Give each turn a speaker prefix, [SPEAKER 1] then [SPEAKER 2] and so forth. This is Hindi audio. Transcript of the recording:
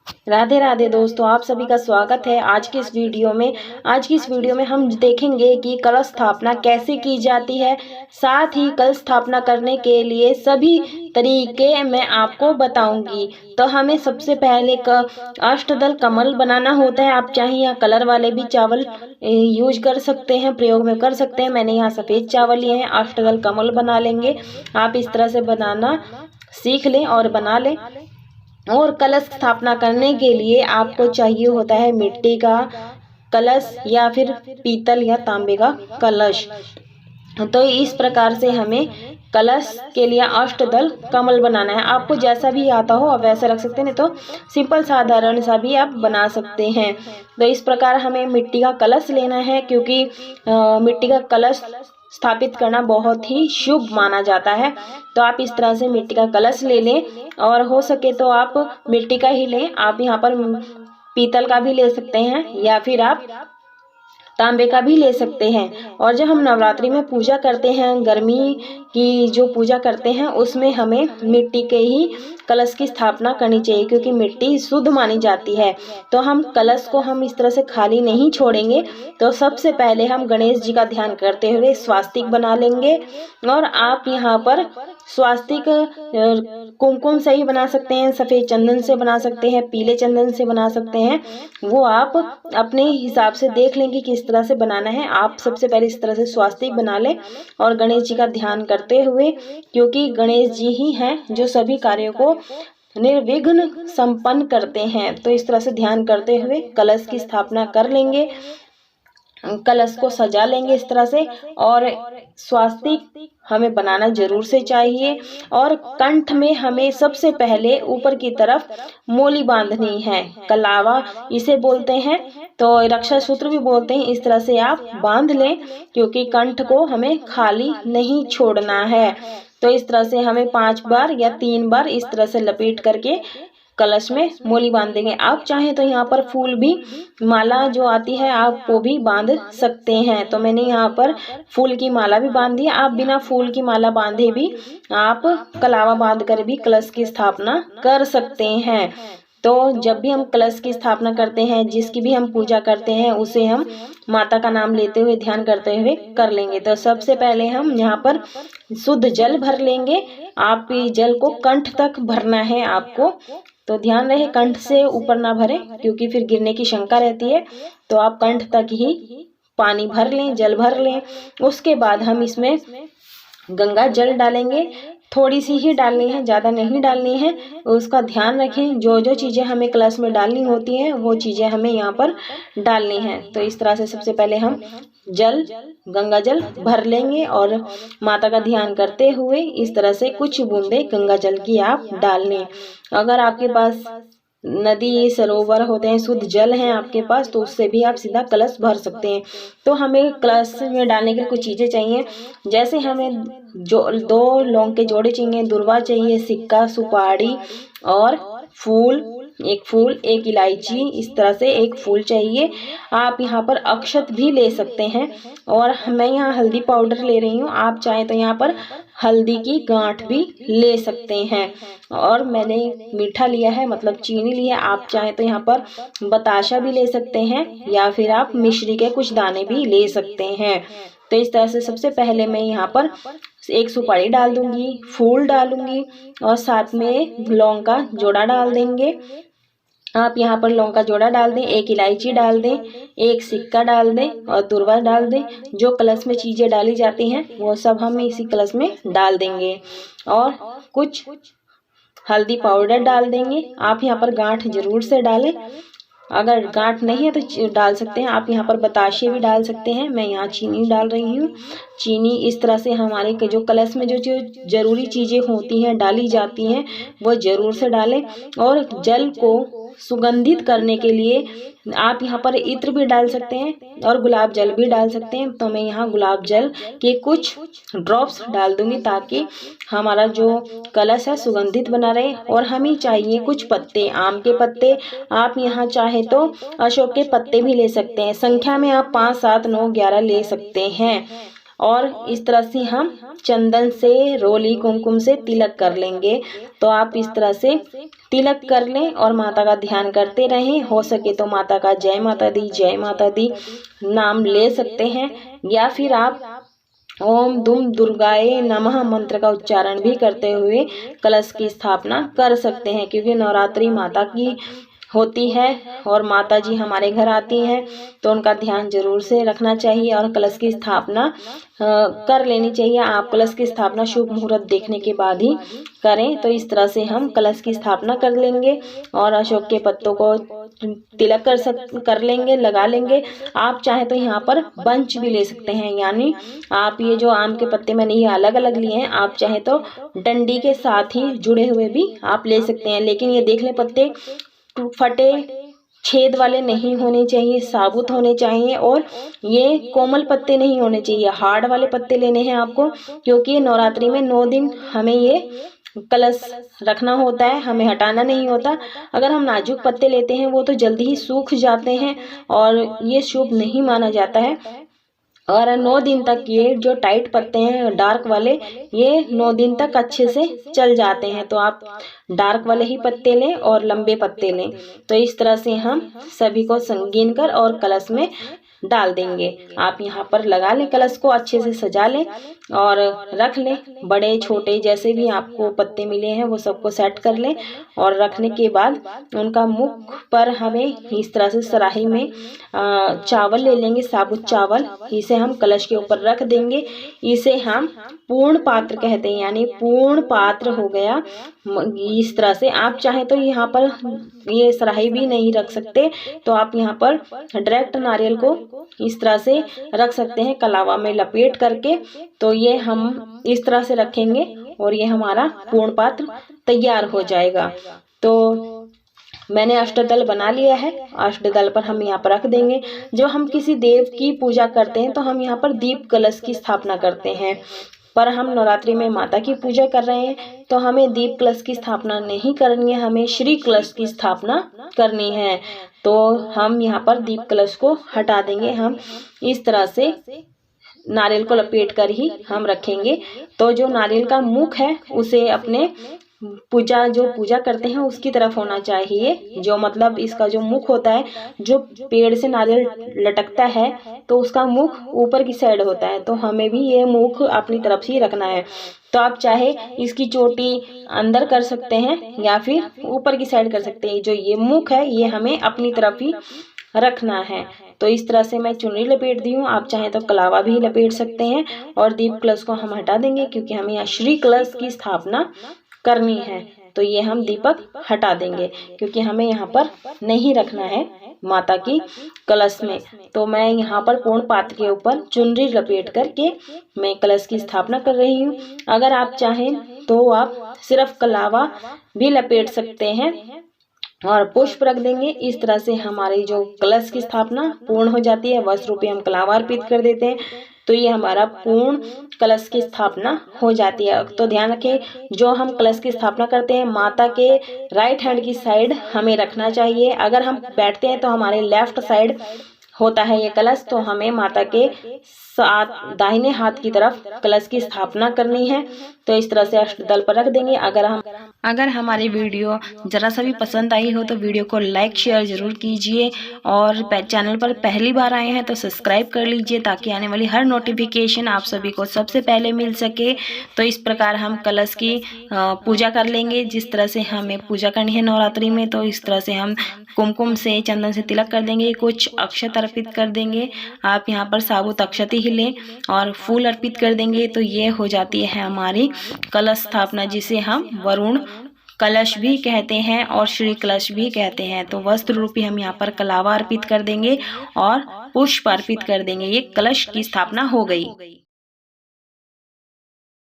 [SPEAKER 1] राधे राधे दोस्तों, आप सभी का स्वागत है आज की इस वीडियो में। आज की इस वीडियो में हम देखेंगे कि कलश स्थापना कैसे की जाती है। साथ ही कलश स्थापना करने के लिए सभी तरीके मैं आपको बताऊंगी। तो हमें सबसे पहले अष्टदल कमल बनाना होता है। आप चाहे यहाँ कलर वाले भी चावल यूज कर सकते हैं, प्रयोग में कर सकते हैं। मैंने यहाँ सफ़ेद चावल लिए हैं, अष्टदल कमल बना लेंगे। आप इस तरह से बनाना सीख लें और बना लें। और कलश स्थापना करने के लिए आपको चाहिए होता है मिट्टी का कलश या फिर पीतल या तांबे का कलश। तो इस प्रकार से हमें कलश के लिए अष्टदल कमल बनाना है। आपको जैसा भी आता हो आप वैसा रख सकते हैं, नहीं तो सिंपल साधारण सा भी आप बना सकते हैं। तो इस प्रकार हमें मिट्टी का कलश लेना है, क्योंकि मिट्टी का कलश स्थापित करना बहुत ही शुभ माना जाता है। तो आप इस तरह से मिट्टी का कलश ले लें, और हो सके तो आप मिट्टी का ही लें। आप यहाँ पर पीतल का भी ले सकते हैं या फिर आप तांबे का भी ले सकते हैं। और जब हम नवरात्रि में पूजा करते हैं, गर्मी की जो पूजा करते हैं, उसमें हमें मिट्टी के ही कलश की स्थापना करनी चाहिए, क्योंकि मिट्टी शुद्ध मानी जाती है। तो हम कलश को हम इस तरह से खाली नहीं छोड़ेंगे। तो सबसे पहले हम गणेश जी का ध्यान करते हुए स्वास्तिक बना लेंगे। और आप यहाँ पर स्वास्तिक कुमकुम से ही बना सकते हैं, सफ़ेद चंदन से बना सकते हैं, पीले चंदन से बना सकते हैं। वो आप अपने हिसाब से देख लें कि किस तरह से बनाना है। आप सबसे पहले इस तरह से स्वास्तिक बना लें और गणेश जी का ध्यान करते हुए, क्योंकि गणेश जी ही हैं जो सभी कार्यों को निर्विघ्न संपन्न करते हैं। तो इस तरह से ध्यान करते हुए कलश की स्थापना कर लेंगे, कलश को सजा लेंगे इस तरह से। और स्वास्तिक हमें बनाना जरूर से चाहिए। और कंठ में हमें सबसे पहले ऊपर की तरफ मोली बांधनी है, कलावा इसे बोलते हैं, तो रक्षा सूत्र भी बोलते हैं। इस तरह से आप बांध लें, क्योंकि कंठ को हमें खाली नहीं छोड़ना है। तो इस तरह से हमें 5 बार या 3 बार इस तरह से लपेट करके कलश में मोली बांध देंगे। आप चाहें तो यहाँ पर फूल भी, माला जो आती है, आप वो भी बांध सकते हैं। तो मैंने यहाँ पर फूल की माला भी बांध दी। आप बिना फूल की माला बांधे भी आप कलावा बांध कर भी कलश की स्थापना कर सकते हैं। तो जब भी हम कलश की स्थापना करते हैं, जिसकी भी हम पूजा करते हैं, उसे हम माता का नाम लेते हुए, ध्यान करते हुए कर लेंगे। तो सबसे पहले हम यहाँ पर शुद्ध जल भर लेंगे। आप जल को कंठ तक भरना है आपको, तो ध्यान रहे कंठ से ऊपर ना भरें, क्योंकि फिर गिरने की शंका रहती है। तो आप कंठ तक ही पानी भर लें, जल भर लें। उसके बाद हम इसमें गंगा जल डालेंगे। थोड़ी सी ही डालनी है, ज़्यादा नहीं डालनी है। उसका ध्यान रखें, जो जो चीज़ें हमें कलश में डालनी होती हैं वो चीज़ें हमें यहाँ पर डालनी हैं। तो इस तरह से सबसे पहले हम गंगा जल भर लेंगे, और माता का ध्यान करते हुए इस तरह से कुछ बूंदे गंगा जल की आप डाल लें। अगर आपके पास नदी सरोवर होते हैं, शुद्ध जल हैं आपके पास, तो उससे भी आप सीधा कलश भर सकते हैं। तो हमें कलश में डालने के लिए कुछ चीज़ें चाहिए, जैसे हमें जो 2 लौंग के जोड़े चाहिए, दुर्वा चाहिए, सिक्का, सुपारी और फूल, एक इलायची, इस तरह से एक फूल चाहिए। आप यहाँ पर अक्षत भी ले सकते हैं। और मैं यहाँ हल्दी पाउडर ले रही हूँ, आप चाहें तो यहाँ पर हल्दी की गांठ भी ले सकते हैं। और मैंने मीठा लिया है, मतलब चीनी ली है। आप चाहें तो यहाँ पर बताशा भी ले सकते हैं, या फिर आप मिश्री के कुछ दाने भी ले सकते हैं। तो इस तरह से सबसे पहले मैं यहाँ पर एक सुपारी डाल दूंगी, फूल डालूंगी, और साथ में लौंग का जोड़ा डाल देंगे। आप यहाँ पर लौंग का जोड़ा डाल दें, एक इलायची डाल दें, एक सिक्का डाल दें और दुर्वा डाल दें। जो कलश में चीज़ें डाली जाती हैं वो सब हम इसी कलश में डाल देंगे, और कुछ हल्दी पाउडर डाल देंगे। आप यहाँ पर गांठ जरूर से डालें, अगर गांठ नहीं है तो डाल सकते हैं। आप यहाँ पर बताशे भी डाल सकते हैं, मैं यहाँ चीनी डाल रही हूँ। चीनी इस तरह से हमारे जो कलश में जो जरूरी चीज़ें होती हैं डाली जाती हैं वो ज़रूर से डालें। और जल को सुगंधित करने के लिए आप यहाँ पर इत्र भी डाल सकते हैं और गुलाब जल भी डाल सकते हैं। तो मैं यहाँ गुलाब जल के कुछ ड्रॉप्स डाल दूंगी, ताकि हमारा जो कलश है सुगंधित बना रहे। और हमें चाहिए कुछ पत्ते, आम के पत्ते, आप यहाँ चाहे तो अशोक के पत्ते भी ले सकते हैं। संख्या में आप 5, 7, 9, 11 ले सकते हैं। और इस तरह से हम चंदन से, रोली, कुमकुम से तिलक कर लेंगे। तो आप इस तरह से तिलक कर लें और माता का ध्यान करते रहें। हो सके तो माता का जय माता दी नाम ले सकते हैं, या फिर आप ओम दुम दुर्गाए नमः मंत्र का उच्चारण भी करते हुए कलश की स्थापना कर सकते हैं, क्योंकि नवरात्रि माता की होती है और माता जी हमारे घर आती हैं, तो उनका ध्यान जरूर से रखना चाहिए और कलश की स्थापना कर लेनी चाहिए। आप कलश की स्थापना शुभ मुहूर्त देखने के बाद ही करें। तो इस तरह से हम कलश की स्थापना कर लेंगे और अशोक के पत्तों को तिलक कर लेंगे, लगा लेंगे। आप चाहे तो यहाँ पर बंच भी ले सकते हैं, यानी आप ये जो आम के पत्ते मैंने ये अलग अलग लिए हैं, आप चाहे तो डंडी के साथ ही जुड़े हुए भी आप ले सकते हैं। लेकिन ये देख लें पत्ते फटे छेद वाले नहीं होने चाहिए, साबुत होने चाहिए, और ये कोमल पत्ते नहीं होने चाहिए, हार्ड वाले पत्ते लेने हैं आपको, क्योंकि नवरात्रि में 9 दिन हमें ये कलश रखना होता है, हमें हटाना नहीं होता। अगर हम नाजुक पत्ते लेते हैं वो तो जल्दी ही सूख जाते हैं और ये शुभ नहीं माना जाता है। और 9 दिन तक ये जो टाइट पत्ते हैं डार्क वाले, ये 9 दिन तक अच्छे से चल जाते हैं। तो आप डार्क वाले ही पत्ते लें और लंबे पत्ते लें। तो इस तरह से हम सभी को संगीन कर और कलश में डाल देंगे। आप यहाँ पर लगा लें, कलश को अच्छे से सजा लें और रख लें। बड़े छोटे जैसे भी आपको पत्ते मिले हैं वो सबको सेट कर लें, और रखने के बाद उनका मुख पर हमें इस तरह से सराही में चावल ले लेंगे, साबुत चावल, इसे हम कलश के ऊपर रख देंगे। इसे हम पूर्ण पात्र कहते हैं, यानी पूर्ण पात्र हो गया। इस तरह से आप चाहे तो यहाँ पर ये सराही भी नहीं रख सकते, तो आप यहाँ पर डायरेक्ट नारियल को इस तरह से रख सकते हैं कलावा में लपेट करके। तो ये हम इस तरह से रखेंगे और ये हमारा पूर्ण पात्र तैयार हो जाएगा। तो मैंने अष्टदल बना लिया है, अष्टदल पर हम यहाँ पर रख देंगे। जब हम किसी देव की पूजा करते हैं तो हम यहाँ पर दीप कलश की स्थापना करते हैं, पर हम नवरात्रि में माता की पूजा कर रहे हैं तो हमें दीप कलश की स्थापना नहीं करनी है, हमें श्री कलश की स्थापना करनी है। तो हम यहाँ पर दीप कलश को हटा देंगे। हम इस तरह से नारियल को लपेट कर ही हम रखेंगे। तो जो नारियल का मुख है उसे अपने पूजा करते हैं उसकी तरफ होना चाहिए, जो मतलब इसका जो मुख होता है, जो पेड़ से नारियल लटकता है तो उसका मुख ऊपर की साइड होता है, तो हमें भी ये मुख अपनी तरफ से ही रखना है। तो आप चाहे इसकी चोटी अंदर कर सकते हैं या फिर ऊपर की साइड कर सकते हैं। जो ये मुख है ये हमें अपनी तरफ ही रखना है। तो इस तरह से मैं चुनरी लपेट दी हूँ, आप चाहें तो कलावा भी लपेट सकते हैं। और दीप कलश को हम हटा देंगे क्योंकि हमें यहाँ श्री कलश की स्थापना करनी है। तो ये हम दीपक हटा देंगे क्योंकि हमें यहाँ पर नहीं रखना है माता की कलश में। तो मैं यहाँ पर पूर्ण पात्र के ऊपर चुनरी लपेट करके मैं कलश की स्थापना कर रही हूँ। अगर आप चाहें तो आप सिर्फ कलावा भी लपेट सकते हैं और पुष्प रख देंगे। इस तरह से हमारी जो कलश की स्थापना पूर्ण हो जाती है। वस्त्र रूपी हम कलावा अर्पित कर देते हैं, तो ये हमारा पूर्ण कलश की स्थापना हो जाती है। तो ध्यान रखें, जो हम कलश की स्थापना करते हैं माता के राइट हैंड की साइड हमें रखना चाहिए। अगर हम बैठते हैं तो हमारे लेफ्ट साइड होता है ये कलश, तो हमें माता के दाहिने हाथ की तरफ कलश की स्थापना करनी है। तो इस तरह से अष्टदल पर रख देंगे। अगर हमारी वीडियो जरा सा भी पसंद आई हो तो वीडियो को लाइक शेयर जरूर कीजिए, और चैनल पर पहली बार आए हैं तो सब्सक्राइब कर लीजिए ताकि आने वाली हर नोटिफिकेशन आप सभी को सबसे पहले मिल सके। तो इस प्रकार हम कलश की पूजा कर लेंगे जिस तरह से हमें पूजा करनी है नवरात्रि में। तो इस तरह से हम कुमकुम से, चंदन से तिलक कर देंगे, कुछ अक्षत अर्पित कर देंगे। आप यहाँ पर साबुत अक्षत ही लें और फूल अर्पित कर देंगे। तो ये हो जाती है हमारी कलश स्थापना, जिसे हम वरुण कलश भी कहते हैं और श्री कलश भी कहते हैं। तो वस्त्र रूपी हम यहाँ पर कलावा अर्पित कर देंगे और पुष्प अर्पित कर देंगे। ये कलश की स्थापना हो गई।